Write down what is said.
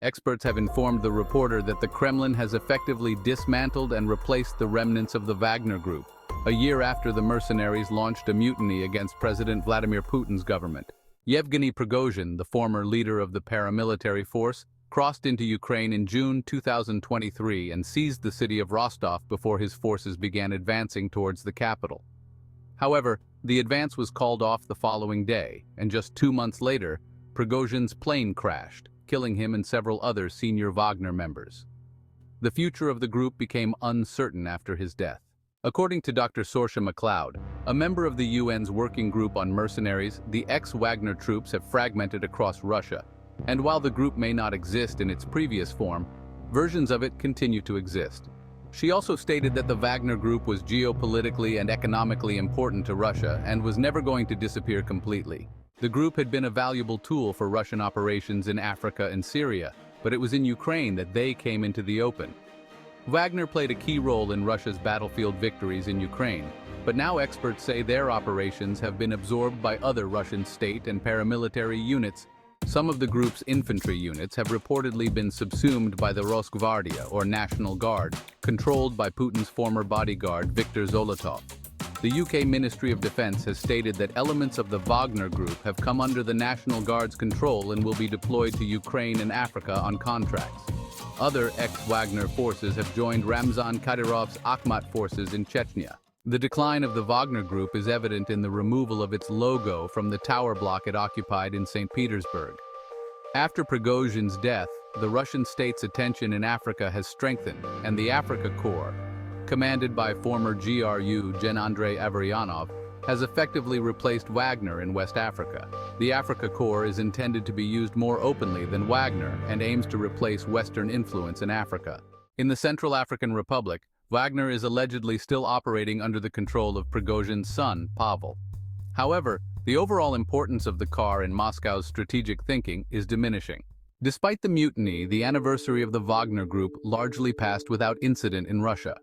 experts have informed the reporter that the Kremlin has effectively dismantled and replaced the remnants of the Wagner Group, a year after the mercenaries launched a mutiny against President Vladimir Putin's government. Yevgeny Prigozhin, the former leader of the paramilitary force, crossed into Ukraine in June 2023 and seized the city of Rostov before his forces began advancing towards the capital. However, the advance was called off the following day, and just 2 months later, Prigozhin's plane crashed, killing him and several other senior Wagner members. The future of the group became uncertain after his death. According to Dr. Saoirse MacLeod, a member of the UN's Working Group on Mercenaries, the ex-Wagner troops have fragmented across Russia, and while the group may not exist in its previous form, versions of it continue to exist. She also stated that the Wagner Group was geopolitically and economically important to Russia and was never going to disappear completely. The group had been a valuable tool for Russian operations in Africa and Syria, but it was in Ukraine that they came into the open. Wagner played a key role in Russia's battlefield victories in Ukraine, but now experts say their operations have been absorbed by other Russian state and paramilitary units. Some of the group's infantry units have reportedly been subsumed by the Rosgvardia, or National Guard, controlled by Putin's former bodyguard Viktor Zolotov. The UK Ministry of Defense has stated that elements of the Wagner Group have come under the National Guard's control and will be deployed to Ukraine and Africa on contracts. Other ex-Wagner forces have joined Ramzan Kadyrov's Akhmat forces in Chechnya. The decline of the Wagner Group is evident in the removal of its logo from the tower block it occupied in St. Petersburg. After Prigozhin's death, the Russian state's attention in Africa has strengthened, and the Africa Corps, commanded by former GRU Gen-Andrei Averyanov, has effectively replaced Wagner in West Africa. The Africa Corps is intended to be used more openly than Wagner and aims to replace Western influence in Africa. In the Central African Republic, Wagner is allegedly still operating under the control of Prigozhin's son, Pavel. However, the overall importance of the Corps in Moscow's strategic thinking is diminishing. Despite the mutiny, the anniversary of the Wagner Group largely passed without incident in Russia.